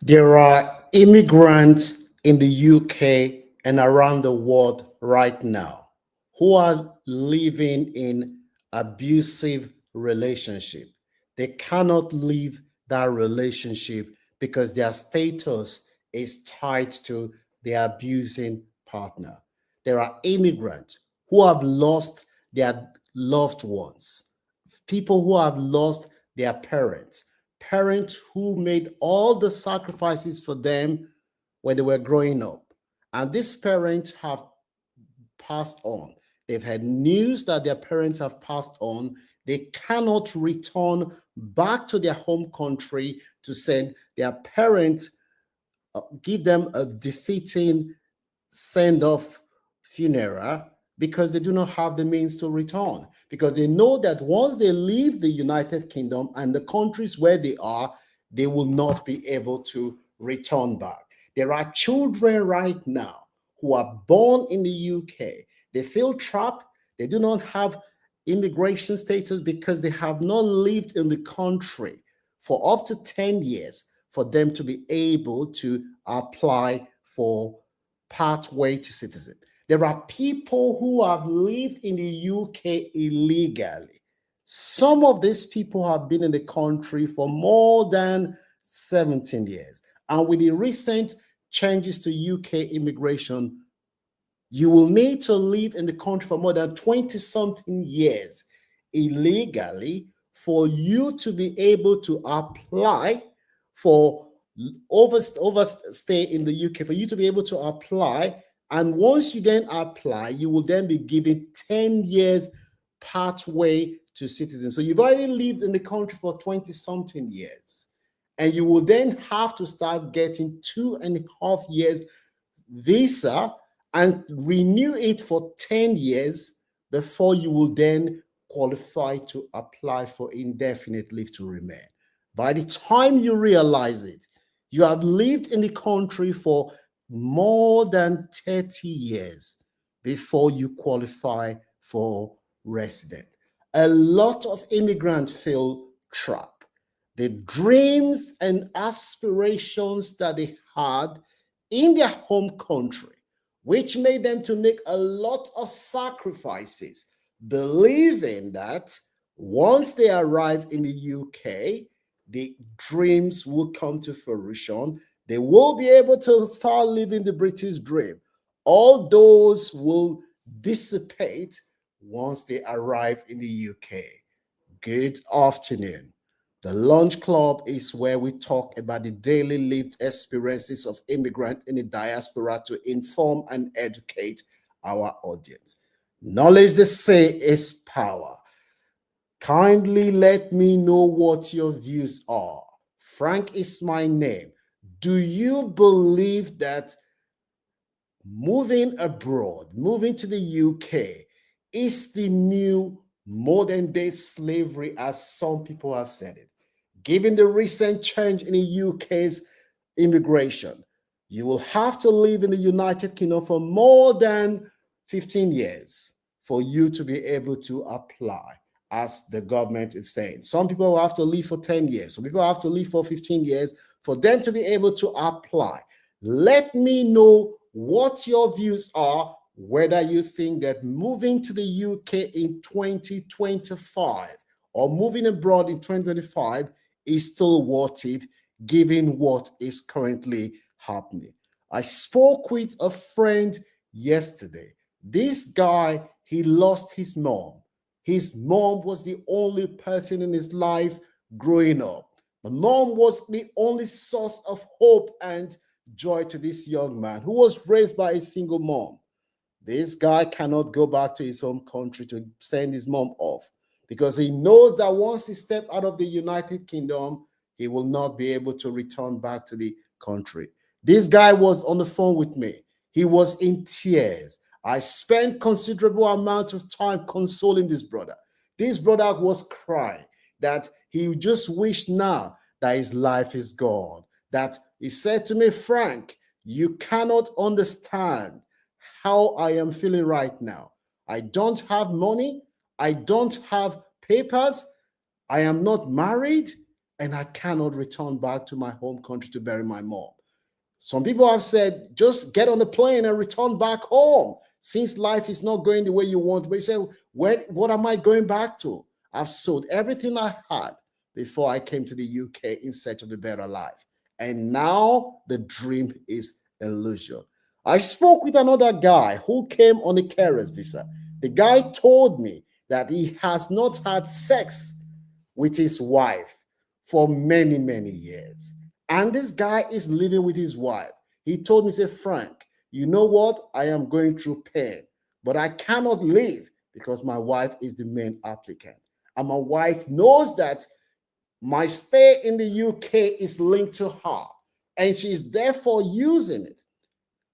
There are immigrants in the UK and around the world right now who are living in abusive relationship. They cannot leave that relationship because their status is tied to their abusing partner. There are immigrants who have lost their loved ones, people who have lost their parents, parents who made all the sacrifices for them when they were growing up. And these parents have passed on. They've had news that their parents have passed on. They cannot return back to their home country to send their parents, give them a defeating send off funeral because they do not have the means to return. Because they know that once they leave the United Kingdom and the countries where they are, they will not be able to return back. There are children right now who are born in the UK. They feel trapped. They do not have immigration status because they have not lived in the country for up to 10 years for them to be able to apply for pathway to citizen. There are people who have lived in the UK illegally. Some of these people have been in the country for more than 17 years. And with the recent changes to UK immigration, you will need to live in the country for more than 20 something years illegally for you to be able to apply for overstay in the UK, for you to be able to apply. And once you then apply, you will then be given 10 years pathway to citizen. So you've already lived in the country for 20 something years. And you will then have to start getting 2.5 years visa and renew it for 10 years before you will then qualify to apply for indefinite leave to remain. By the time you realize it, you have lived in the country for more than 30 years before you qualify for resident. A lot of immigrants feel trapped. The dreams and aspirations that they had in their home country, which made them to make a lot of sacrifices, believing that once they arrive in the UK, the dreams will come to fruition. They will be able to start living the British dream. All those will dissipate once they arrive in the UK. Good afternoon. The Lunch Club is where we talk about the daily lived experiences of immigrants in the diaspora to inform and educate our audience. Knowledge, they say, is power. Kindly let me know what your views are. Frank is my name. Do you believe that moving abroad, moving to the UK, is the new modern day slavery, as some people have said it? Given the recent change in the UK's immigration, you will have to live in the United Kingdom for more than 15 years for you to be able to apply, as the government is saying. Some people will have to live for 10 years. Some people have to live for 15 years for them to be able to apply. Let me know what your views are, whether you think that moving to the UK in 2025 or moving abroad in 2025 is still worth it, given what is currently happening. I spoke with a friend yesterday. This guy, he lost his mom. His mom was the only person in his life growing up. The mom was the only source of hope and joy to this young man who was raised by a single mom. This guy cannot go back to his home country to send his mom off because he knows that once he steps out of the United Kingdom, he will not be able to return back to the country. This guy was on the phone with me. He was in tears. I spent considerable amount of time consoling this brother. This brother was crying that he just wished now that his life is gone. That he said to me, Frank, you cannot understand how I am feeling right now. I don't have money. I don't have papers. I am not married. and I cannot return back to my home country to bury my mom. Some people have said, just get on the plane and return back home since life is not going the way you want. But you say, what am I going back to? I've sold everything I had before I came to the UK in search of a better life. And now the dream is illusion. I spoke with another guy who came on a carer's visa. The guy told me that he has not had sex with his wife for many, many years. And this guy is living with his wife. He told me, say, Frank, you know what? I am going through pain, but I cannot leave because my wife is the main applicant. And my wife knows that my stay in the UK is linked to her, and she's therefore using it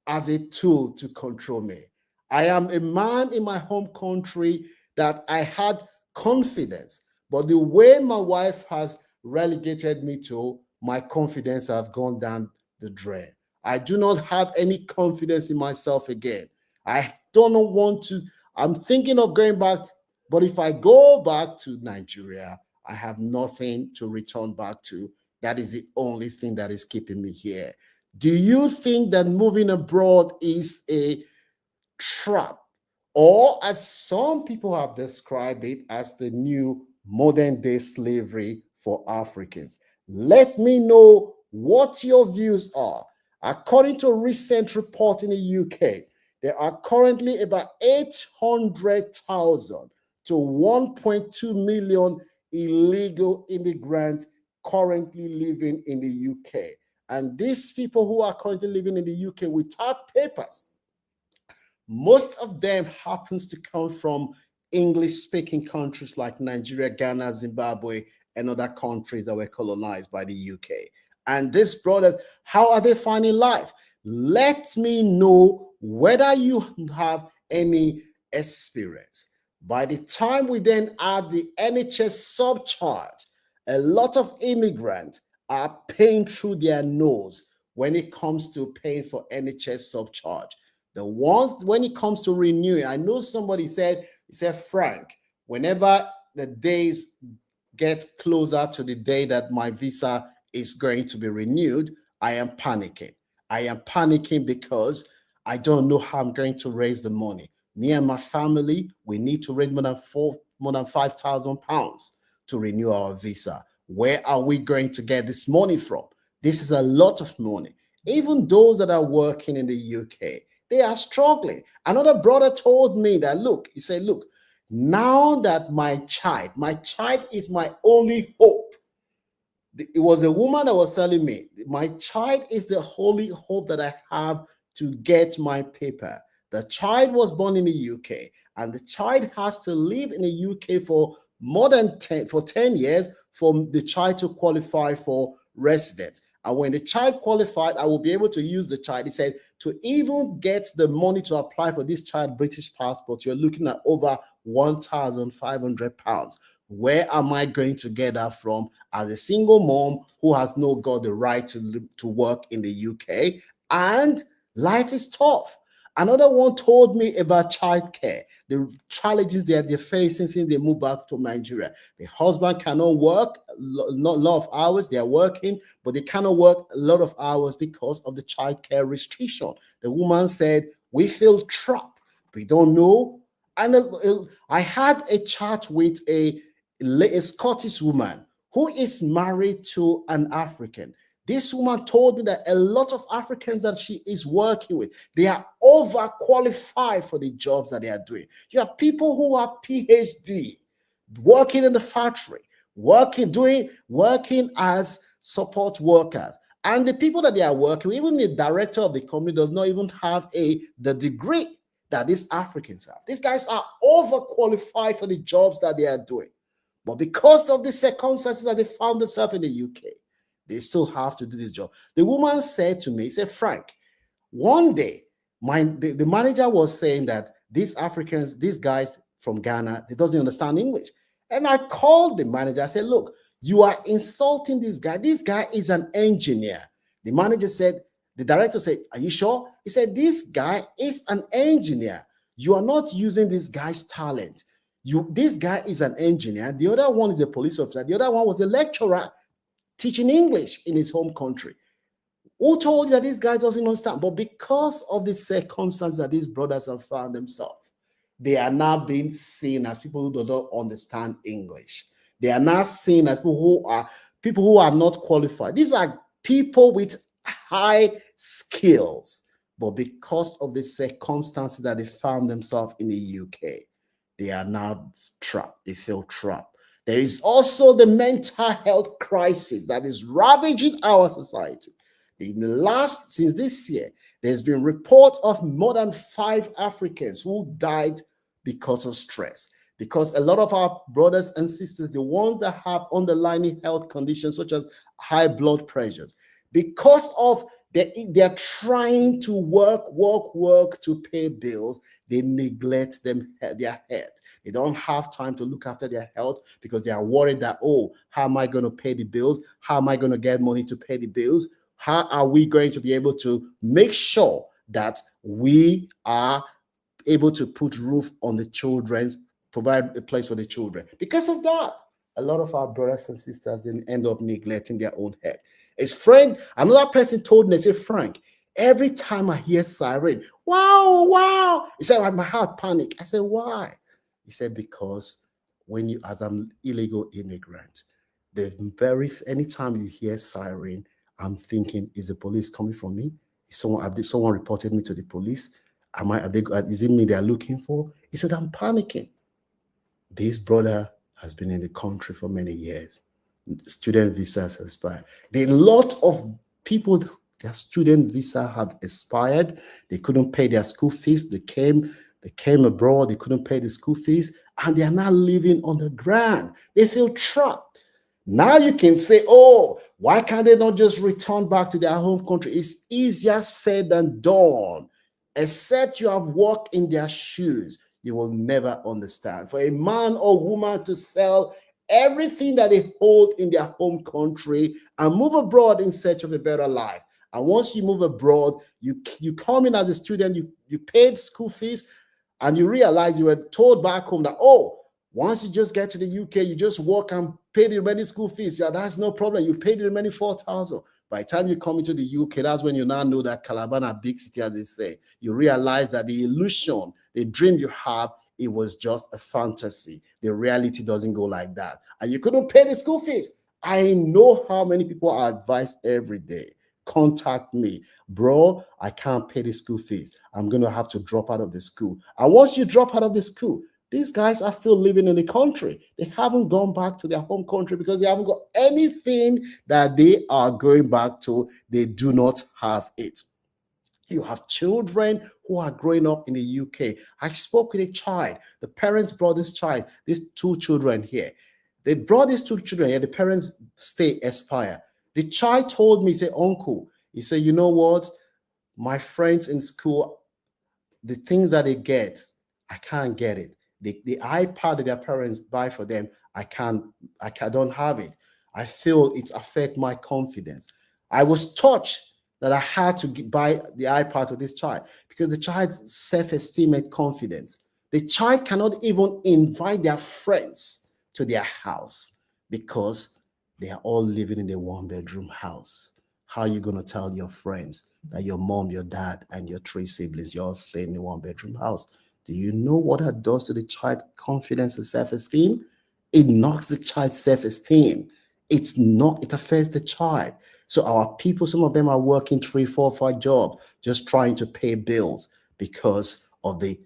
as a tool to control me. I am a man in my home country that I had confidence, but the way my wife has relegated me to, my confidence have gone down the drain. I do not have any confidence in myself again. I don't want to, I'm thinking of going back, but if I go back to Nigeria, I have nothing to return back to. That is the only thing that is keeping me here. Do you think that moving abroad is a trap? Or, as some people have described it, as the new modern day slavery for Africans? Let me know what your views are. According to a recent report in the UK, there are currently about 800,000 to 1.2 million illegal immigrants currently living in the UK. And these people who are currently living in the UK without papers, most of them happens to come from English-speaking countries like Nigeria, Ghana, Zimbabwe, and other countries that were colonized by the UK. And these brothers, how are they finding life? Let me know whether you have any experience. By the time we then add the NHS subcharge, a lot of immigrants are paying through their nose when it comes to paying for NHS subcharge. The ones, when it comes to renewing, I know somebody said, Frank, whenever the days get closer to the day that my visa is going to be renewed, I am panicking. I am panicking because I don't know how I'm going to raise the money. Me and my family, we need to raise more than £5,000 to renew our visa. Where are we going to get this money from? This is a lot of money. Even those that are working in the UK, they are struggling. Another brother told me that, look, he said, look, now that my child is my only hope. It was a woman that was telling me, my child is the only hope that I have to get my paper. The child was born in the UK, and the child has to live in the UK for more than 10 years for the child to qualify for residence. And when the child qualified, I will be able to use the child. He said, to even get the money to apply for this child British passport, you're looking at over £1,500. Where am I going to get that from as a single mom who has not got the right to work in the UK? And life is tough. Another one told me about childcare, the challenges they're facing since they moved back to Nigeria. The husband cannot work not a lot of hours. They are working, but they cannot work a lot of hours because of the childcare restriction. The woman said, we feel trapped. We don't know. And I had a chat with a Scottish woman who is married to an African. This woman told me that a lot of Africans that she is working with, they are overqualified for the jobs that they are doing. You have people who are PhD, working in the factory, working as support workers. And the people that they are working with, even the director of the company does not even have the degree that these Africans have. These guys are overqualified for the jobs that they are doing. But because of the circumstances that they found themselves in the UK, they still have to do this job. The woman said to me, he said, Frank, one day, the manager was saying that these Africans, these guys from Ghana, they doesn't understand English. And I called the manager. I said, look, you are insulting this guy. This guy is an engineer. The manager said, the director said, are you sure? He said, this guy is an engineer. You are not using this guy's talent. This guy is an engineer. The other one is a police officer. The other one was a lecturer teaching English in his home country. Who told you that these guys doesn't understand? But because of the circumstances that these brothers have found themselves, they are now being seen as people who do not understand English. They are now seen as people who are not qualified. These are people with high skills, but because of the circumstances that they found themselves in the UK, they are now trapped. They feel trapped. There is also the mental health crisis that is ravaging our society. Since this year, there's been reports of more than 5 Africans who died because of stress. Because a lot of our brothers and sisters, the ones that have underlying health conditions such as high blood pressures, because of they're trying to work to pay bills, they neglect their health. They don't have time to look after their health because they are worried that, oh, how am I going to pay the bills? How am I going to get money to pay the bills? How are we going to be able to make sure that we are able to put roof on the children's, provide a place for the children? Because of that, a lot of our brothers and sisters then end up neglecting their own health. Another person told me, they say, Frank, every time I hear siren, wow. He said, my heart panic. I said, why? He said, because as an illegal immigrant, anytime you hear siren, I'm thinking, is the police coming for me? Someone reported me to the police? Is it me they're looking for? He said, I'm panicking. This brother has been in the country for many years. Student visas expired. A lot of people, their student visa have expired. They couldn't pay their school fees. They came abroad. They couldn't pay the school fees, and they are now living on the ground. They feel trapped. Now you can say, oh, why can't they not just return back to their home country? It's easier said than done. Except you have walked in their shoes, you will never understand. For a man or woman to sell everything that they hold in their home country and move abroad in search of a better life. And once you move abroad, you come in as a student, you paid school fees, and you realize you were told back home that, oh, once you just get to the UK, you just walk and pay the remaining school fees. Yeah, that's no problem. You pay the remaining 4,000. By the time you come into the UK, that's when you now know that Calabar a big city, as they say. You realize that the illusion, the dream you have, it was just a fantasy. The reality doesn't go like that. And you couldn't pay the school fees. I know how many people are advised every day. Contact me. Bro, I can't pay the school fees. I'm going to have to drop out of the school. And once you drop out of the school, these guys are still living in the country. They haven't gone back to their home country because they haven't got anything that they are going back to. They do not have it. You have children who are growing up in the UK. I spoke with a child. The parents brought these 2 children here. They brought these 2 children here. The parents stay expire. The child told me, he said, uncle, he said, you know what? My friends in school, the things that they get, I can't get it. The iPad that their parents buy for them, I don't have it. I feel it affects my confidence. I was touched that I had to buy the iPad to this child because the child's self-esteem and confidence. The child cannot even invite their friends to their house because they are all living in a 1-bedroom house. How are you going to tell your friends that your mom, your dad, and your 3 siblings, you're all staying in a 1-bedroom house? Do you know what that does to the child's confidence and self-esteem? It knocks the child's self-esteem. It affects the child. So our people, some of them are working 3, 4, 5 jobs, just trying to pay bills because of the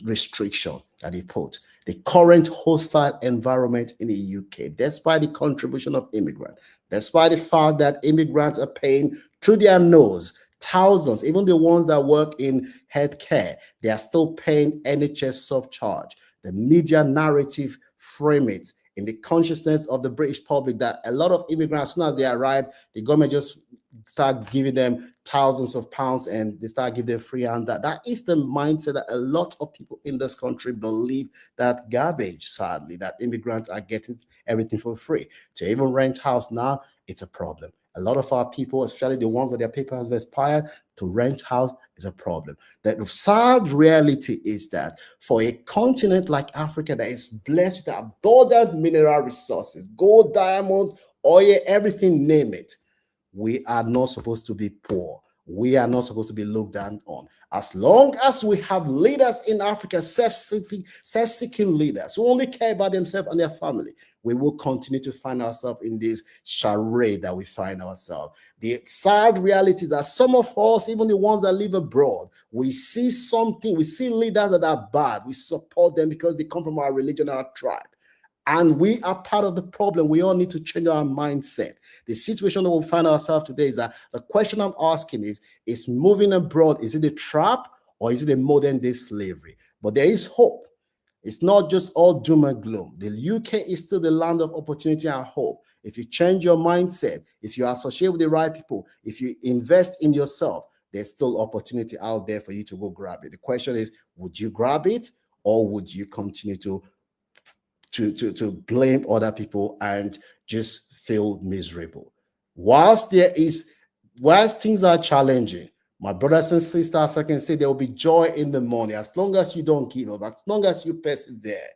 restriction that they put. The current hostile environment in the UK, despite the contribution of immigrants, despite the fact that immigrants are paying through their nose, thousands, even the ones that work in healthcare, they are still paying NHS surcharge. The media narrative frame it in the consciousness of the British public that a lot of immigrants, as soon as they arrive, the government just start giving them thousands of pounds and they start giving them free hand. That is the mindset that a lot of people in this country believe, that garbage, sadly, that immigrants are getting everything for free. To even rent house now, it's a problem. A lot of our people, especially the ones that their paper has expired, to rent house is a problem. The sad reality is that for a continent like Africa that is blessed with abundant mineral resources, gold, diamonds, oil, everything, name it. We are not supposed to be poor. We are not supposed to be looked down on. As long as we have leaders in Africa, self-seeking leaders who only care about themselves and their family, we will continue to find ourselves in this charade that we find ourselves. The sad reality is that some of us, even the ones that live abroad, we see something, we see leaders that are bad. We support them because they come from our religion, our tribe. And we are part of the problem. We all need to change our mindset. The situation that we find ourselves today is that the question I'm asking is moving abroad, is it a trap or is it a modern day slavery? But there is hope. It's not just all doom and gloom. The UK is still the land of opportunity and hope. If you change your mindset, if you associate with the right people, if you invest in yourself, there's still opportunity out there for you to go grab it. The question is, would you grab it or would you continue to blame other people and just feel miserable? Whilst things are challenging, my brothers and sisters, I can say there will be joy in the morning. As long as you don't give up, as long as you persevere,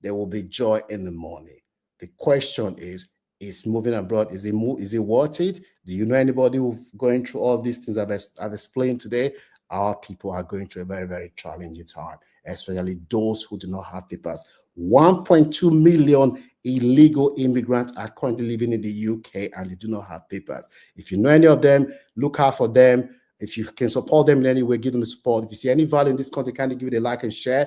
there will be joy in the morning. The question is moving abroad, is it worth it? Do you know anybody who's going through all these things I've explained today? Our people are going through a very, very challenging time, especially those who do not have papers. 1.2 million illegal immigrants are currently living in the UK and they do not have papers. If you know any of them, look out for them. If you can support them in any way, give them the support. If you see any value in this content, kindly give it a like and share.